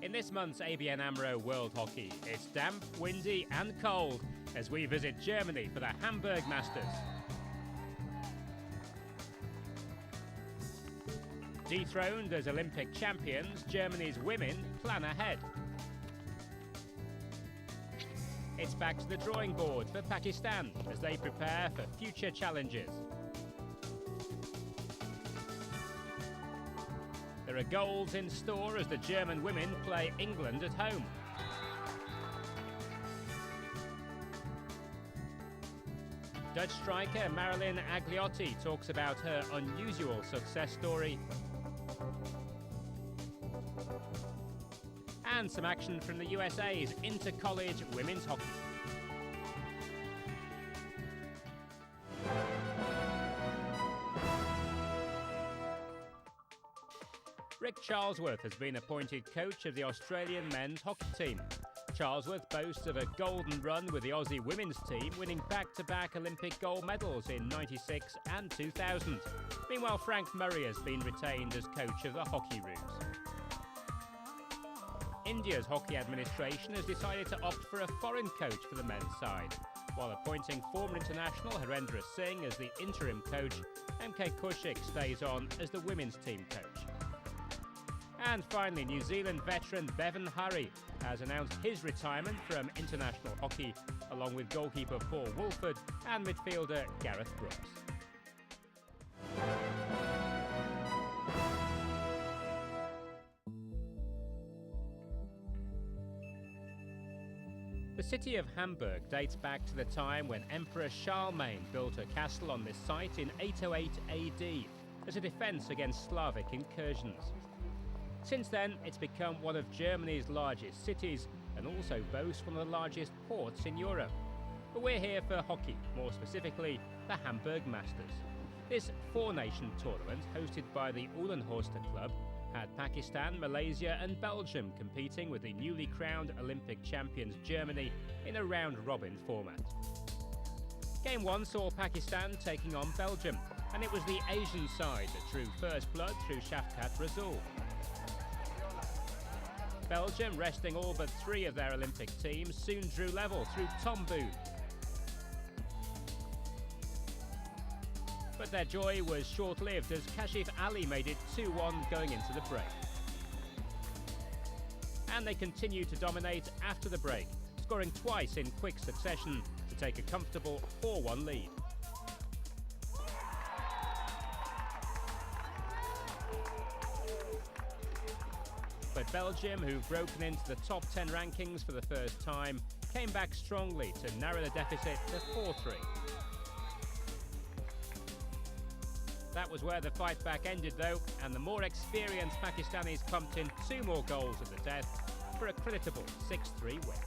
In this month's ABN AMRO World Hockey, it's damp, windy and cold as we visit Germany for the Hamburg Masters. Dethroned as Olympic champions, Germany's women plan ahead. It's back to the drawing board for Pakistan as they prepare for future challenges. There are goals in store as the German women play England at home. Dutch striker Marilyn Agliotti talks about her unusual success story. And some action from the USA's inter-college women's hockey. Rick Charlesworth has been appointed coach of the Australian men's hockey team. Charlesworth boasts of a golden run with the Aussie women's team, winning back-to-back Olympic gold medals in '96 and 2000. Meanwhile, Frank Murray has been retained as coach of the Hockey Roos. India's hockey administration has decided to opt for a foreign coach for the men's side. While appointing former international Harendra Singh as the interim coach, MK Kushik stays on as the women's team coach. And finally, New Zealand veteran Bevan Hurry has announced his retirement from international hockey, along with goalkeeper Paul Woolford and midfielder Gareth Brooks. The city of Hamburg dates back to the time when Emperor Charlemagne built a castle on this site in 808 AD as a defence against Slavic incursions. Since then, it's become one of Germany's largest cities and also boasts one of the largest ports in Europe. But we're here for hockey, more specifically the Hamburg Masters. This four-nation tournament, hosted by the Uhlenhorster Club, had Pakistan, Malaysia and Belgium competing with the newly crowned Olympic champions Germany in a round-robin format. Game 1 saw Pakistan taking on Belgium, and it was the Asian side that drew first blood through Shafkat Rasool. Belgium, resting all but three of their Olympic teams, soon drew level through Tom Boone. But their joy was short-lived as Kashif Ali made it 2-1 going into the break. And they continued to dominate after the break, scoring twice in quick succession to take a comfortable 4-1 lead. But Belgium, who've broken into the top 10 rankings for the first time, came back strongly to narrow the deficit to 4-3. That was where the fight back ended though, and the more experienced Pakistanis pumped in two more goals at the death for a creditable 6-3 win.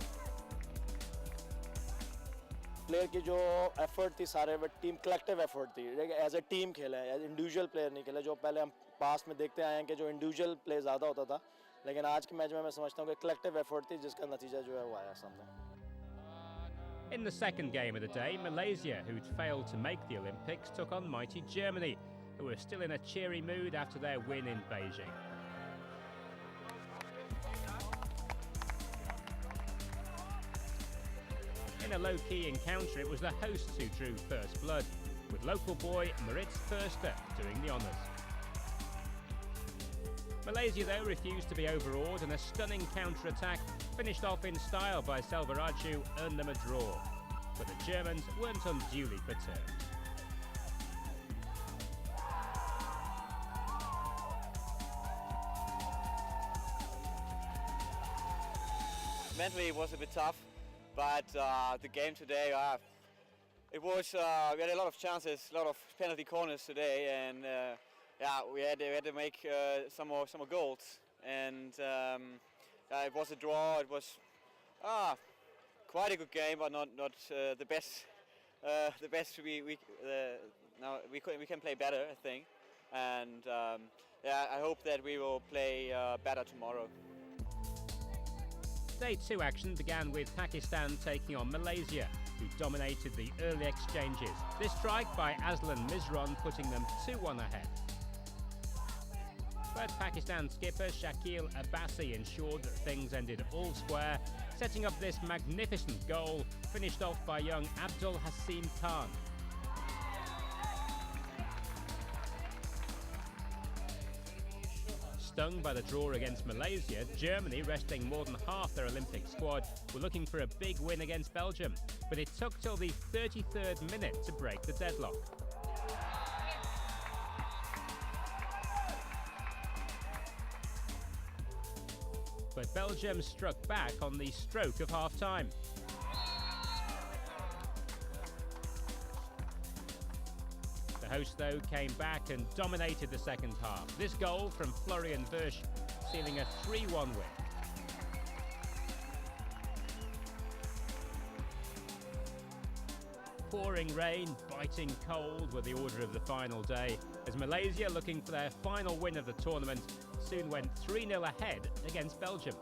Player की जो effort थी सारे वो team collective effort थी as a team खेले as individual player नहीं खेले जो पहले हम पास्ट में देखते आए हैं कि जो इंडिविजुअल प्ले ज़्यादा होता था लेकिन आज के मैच में मैं समझता हूँ कि कलेक्टिव एफर्ट थी जिसका नतीजा जो है वो आया सामने. In the second game of the day, Malaysia, who'd failed to make the Olympics, took on mighty Germany, who were still in a cheery mood after their win in Beijing. In a low-key encounter, it was the hosts who drew first blood, with local boy Maritz Förster doing the honours. Malaysia, though, refused to be overawed, and a stunning counter-attack finished off in style by Selvaraju earned them a draw. But the Germans weren't unduly perturbed. Mentally it was a bit tough, but the game today, it was, we had a lot of chances, a lot of penalty corners today, and yeah, we had to make some more goals, and it was a draw. It was quite a good game, but not the best. The best we can play better, I think, and yeah, I hope that we will play better tomorrow. Day 2 action began with Pakistan taking on Malaysia, who dominated the early exchanges. This strike by Aslan Mizron putting them 2-1 ahead. But Pakistan skipper Shakil Abbasi ensured that things ended all square, setting up this magnificent goal, finished off by young Abdul Hasim Khan. Stung by the draw against Malaysia, Germany, resting more than half their Olympic squad, were looking for a big win against Belgium. But it took till the 33rd minute to break the deadlock. But Belgium struck back on the stroke of half-time. The hosts, though, came back and dominated the second half. This goal from Florian Wirtz sealing a 3-1 win. Pouring rain, biting cold were the order of the final day, as Malaysia, looking for their final win of the tournament, soon went 3-0 ahead against Belgium.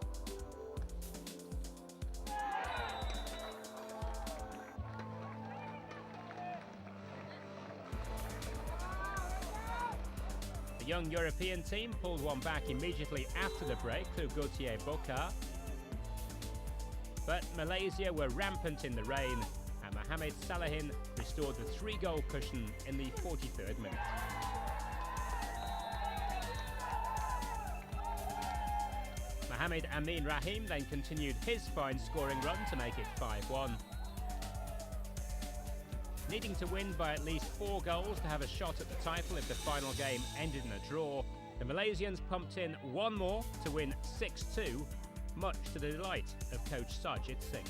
The young European team pulled one back immediately after the break through Gautier Bokar. But Malaysia were rampant in the rain, and Mohamed Salahin restored the 3-goal cushion in the 43rd minute. Mohamed Amin Rahim then continued his fine scoring run to make it 5-1. Needing to win by at least 4 goals to have a shot at the title if the final game ended in a draw, the Malaysians pumped in one more to win 6-2, much to the delight of coach Sajid Singh.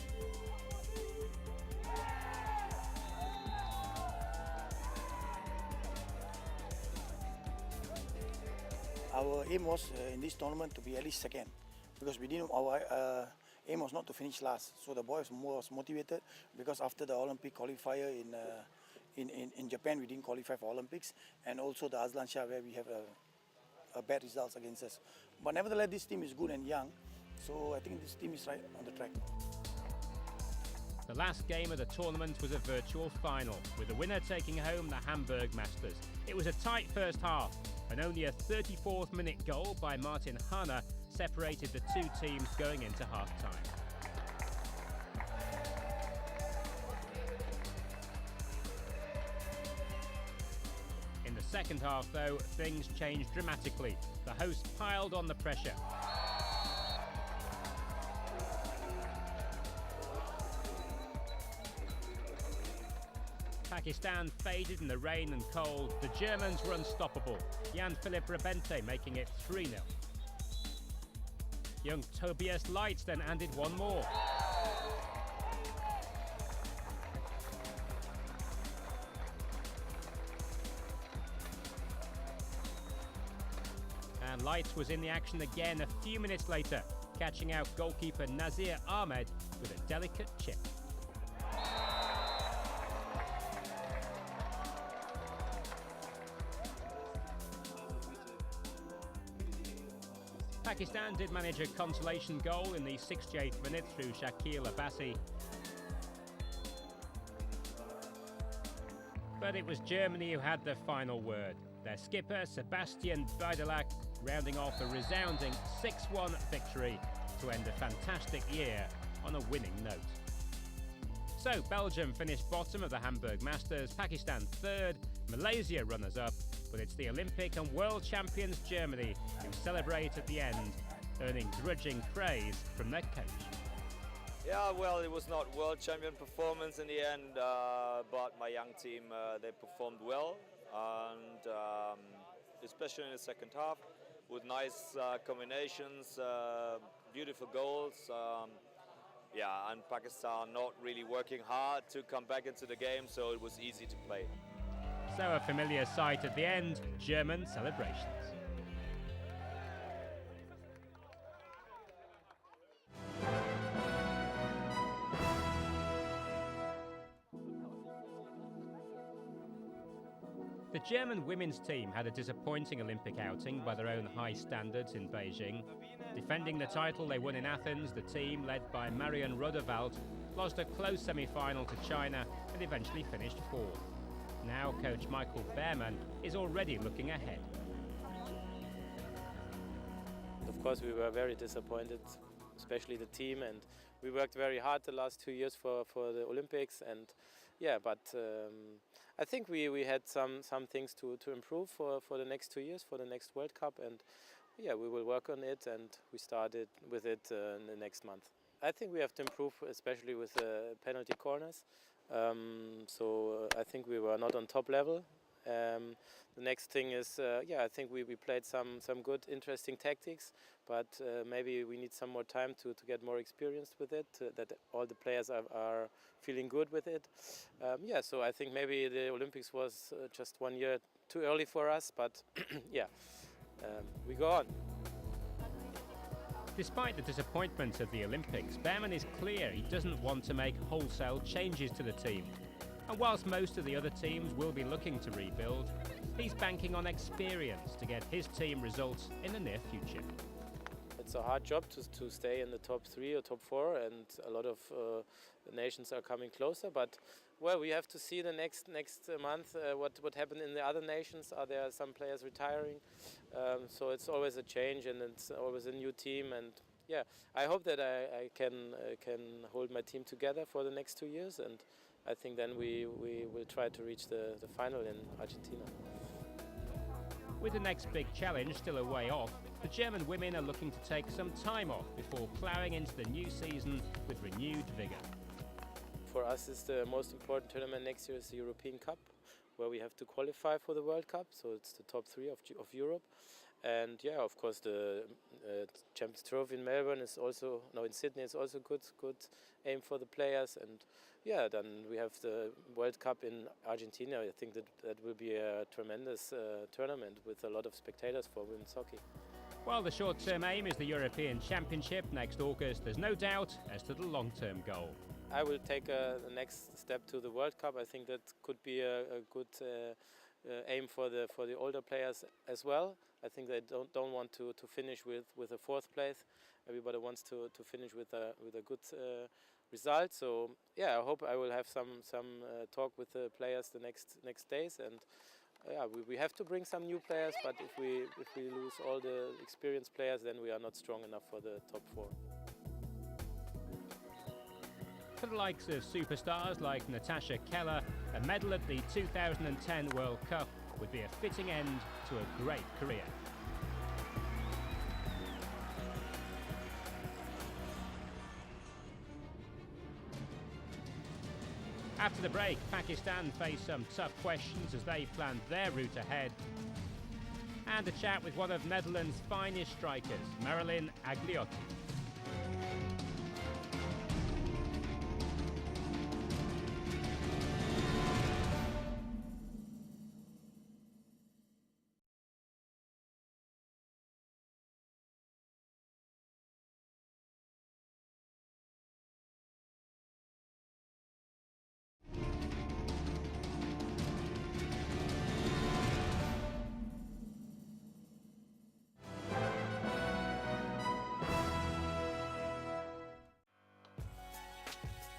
Our aim was in this tournament to be at least second, because we didn't. Our aim was not to finish last. So the boys was motivated because after the Olympic qualifier in Japan, we didn't qualify for Olympics, and also the Azlan Shah where we have a bad results against us. But nevertheless, this team is good and young, so I think this team is right on the track. The last game of the tournament was a virtual final, with the winner taking home the Hamburg Masters. It was a tight first half, and only a 34th minute goal by Martin Hana separated the two teams going into half-time. In the second half, though, things changed dramatically. The hosts piled on the pressure. Pakistan faded in the rain and cold. The Germans were unstoppable. Jan-Philipp Rebente making it 3-0. Young Tobias Leitz then added one more. And Leitz was in the action again a few minutes later, catching out goalkeeper Nazir Ahmed with a delicate chip. Pakistan did manage a consolation goal in the 68th minute through Shakil Abbasi. But it was Germany who had the final word. Their skipper, Sebastian Beidelak, rounding off a resounding 6-1 victory to end a fantastic year on a winning note. So, Belgium finished bottom of the Hamburg Masters, Pakistan third, Malaysia runners-up, but it's the Olympic and world champions Germany who celebrate at the end, earning grudging praise from their coach. Yeah, well, it was not world champion performance in the end, but my young team, they performed well, and especially in the second half, with nice combinations, beautiful goals. Yeah, and Pakistan not really working hard to come back into the game, so it was easy to play. So a familiar sight at the end, German celebrations. The German women's team had a disappointing Olympic outing by their own high standards in Beijing. Defending the title they won in Athens, the team, led by Marion Rodewald, lost a close semi-final to China and eventually finished fourth. Now coach Michael Behrmann is already looking ahead. of course, we were very disappointed, especially the team, and we worked very hard the last 2 years for the Olympics, and yeah, but I think we had some things to improve for the next 2 years, for the next World Cup, and yeah, we will work on it, and we started with it in the next month. I think we have to improve, especially with the penalty corners. So I think we were not on top level. The next thing is, yeah, I think we played some good, interesting tactics, but maybe we need some more time to get more experienced with it, that all the players are feeling good with it. Yeah, so I think maybe the Olympics was just 1 year too early for us, but yeah, we go on. Despite the disappointment of the Olympics, Behrman is clear he doesn't want to make wholesale changes to the team. And whilst most of the other teams will be looking to rebuild, he's banking on experience to get his team results in the near future. It's a hard job to stay in the top 3 or top 4, and a lot of nations are coming closer. But well, we have to see the next month what happened in the other nations. Are there some players retiring? So it's always a change, and it's always a new team. And yeah, I hope that I can hold my team together for the next 2 years, and I think then we will try to reach the final in Argentina. With the next big challenge still a way off, the German women are looking to take some time off before ploughing into the new season with renewed vigour. For us, it's the most important tournament next year is the European Cup, where we have to qualify for the World Cup. So it's the top 3 of Europe, and yeah, of course the Champions Trophy in Melbourne is also in Sydney. It's also good aim for the players, and yeah, then we have the World Cup in Argentina. I think that will be a tremendous tournament with a lot of spectators for women's hockey. While the short-term aim is the European Championship next August, there's no doubt as to the long-term goal. I will take the next step to the World Cup. I think that could be a good aim for the older players as well. I think they don't want to finish with a 4th place. Everybody wants to finish with a good result. So yeah, I hope I will have some talk with the players the next days, and yeah, we have to bring some new players. But if we lose all the experienced players, then we are not strong enough for the top 4. For the likes of superstars like Natasha Keller, a medal at the 2010 World Cup would be a fitting end to a great career. After the break, Pakistan face some tough questions as they plan their route ahead. And a chat with one of Netherlands' finest strikers, Marilyn Agliotti.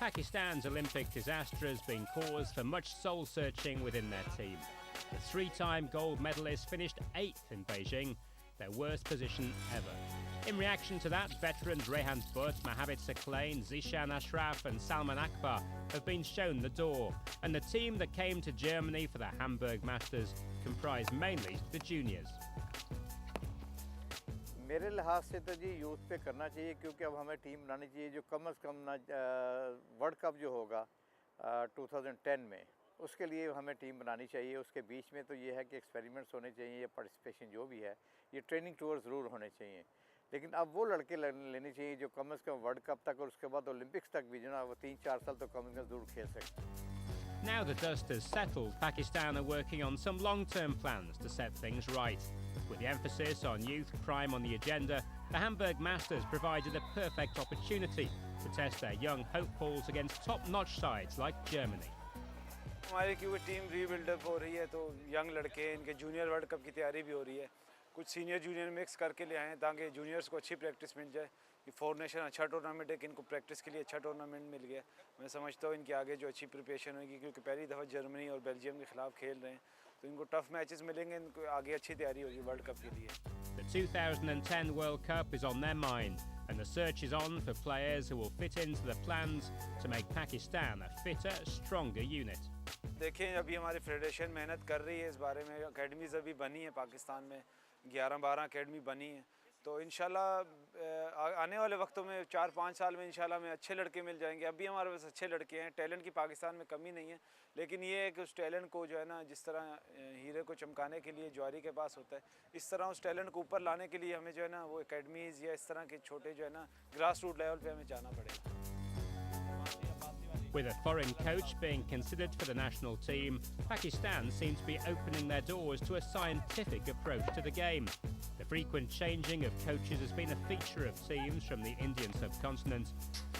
Pakistan's Olympic disaster has been cause for much soul-searching within their team. The 3-time gold medalists finished 8th in Beijing, their worst position ever. In reaction to that, veterans Rehan Butt, Mahabir Saklain, Zishan Ashraf and Salman Akbar have been shown the door, and the team that came to Germany for the Hamburg Masters comprised mainly the juniors. मेरे लिहाज से तो जी youth पे करना चाहिए, क्योंकि अब हमें टीम बनानी चाहिए जो कम से कम वर्ल्ड कप जो होगा 2010 में, उसके लिए हमें टीम बनानी चाहिए। उसके बीच में तो ये है कि एक्सपेरिमेंट्स होने चाहिए, ये पार्टिसिपेशन जो भी है, ये ट्रेनिंग टूर ज़रूर होने चाहिए। लेकिन अब वो लड़के लेने चाहिए जो कम से कम वर्ल्ड कप तक और उसके बाद ओलंपिक्स तक भी जो ना वो 3-4 साल तो कम से कम ज़रूर खेल सकते हैं। Now the dust has settled, Pakistan are working on some long-term plans to set things right. With the emphasis on youth crime on the agenda, the Hamburg Masters provided a perfect opportunity to test their young hopefuls against top-notch sides like Germany. हमारी क्योंकि team रीबिल्डअप हो रही है, तो young लड़के इनके junior world cup की तैयारी भी हो रही है। कुछ सीनियर जूनियर मिक्स करके ले आए हैं ताकि जूनियर्स को अच्छी प्रैक्टिस मिल जाए। ये 4 नेशन अच्छा टूर्नामेंट है कि इनको प्रैक्टिस के लिए अच्छा टूर्नामेंट मिल गया। मैं समझता हूँ इनके आगे जो अच्छी प्रिपरेशन होगी, क्योंकि पहली दफ़ा जर्मनी और बेल्जियम के खिलाफ खेल रहे हैं, तो इनको टफ मैचेस मिलेंगे, इनको आगे अच्छी तैयारी होगी वर्ल्ड कप के लिए। The 2010 World Cup is on their mind, and the search is on for players who will fit into the plans to make Pakistan a fitter, stronger unit. देखें अभी हमारी फेडरेशन मेहनत कर रही है इस बारे में एकेडमीज़ अभी बनी है पाकिस्तान में 11-12 एकेडमी बनी है तो इंशाल्लाह आने वाले वक्तों में 4-5 साल में इंशाल्लाह हमें अच्छे लड़के मिल जाएंगे अभी हमारे पास अच्छे लड़के हैं टैलेंट की पाकिस्तान में कमी नहीं है लेकिन ये है कि उस टैलेंट को जो है ना जिस तरह हीरे को चमकाने के लिए ज्वारी के पास होता है इस तरह उस टैलेंट को ऊपर लाने के लिए हमें जो है ना वो एकेडमीज़ या इस तरह के छोटे जो है ना ग्रास रूट लेवल पे हमें जाना पड़ेगा With a foreign coach being considered for the national team, Pakistan seem to be opening their doors to a scientific approach to the game. The frequent changing of coaches has been a feature of teams from the Indian subcontinent.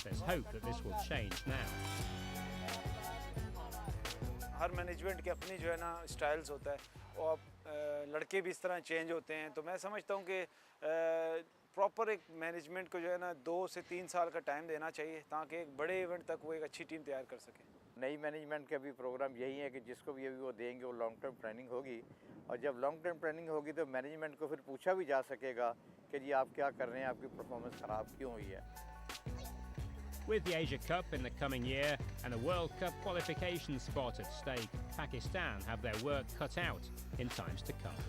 There's hope that this will change now. Her management के अपनी जो है ना styles होता है और लड़के भी इस तरह चेंज होते हैं तो मैं समझता हूँ कि प्रॉपर एक मैनेजमेंट को जो है ना 2 से 3 साल का टाइम देना चाहिए ताकि एक बड़े इवेंट तक वो एक अच्छी टीम तैयार कर सके नई मैनेजमेंट का भी प्रोग्राम यही है कि जिसको भी अभी वो देंगे वो लॉन्ग टर्म प्लानिंग होगी और जब लॉन्ग टर्म प्लानिंग होगी तो मैनेजमेंट को फिर पूछा भी जा सकेगा कि जी आप क्या कर रहे हैं आपकी परफॉर्मेंस ख़राब क्यों हुई है With the Asia Cup in the coming year and a World Cup qualification spot at stake, Pakistan have their work cut out in times to come.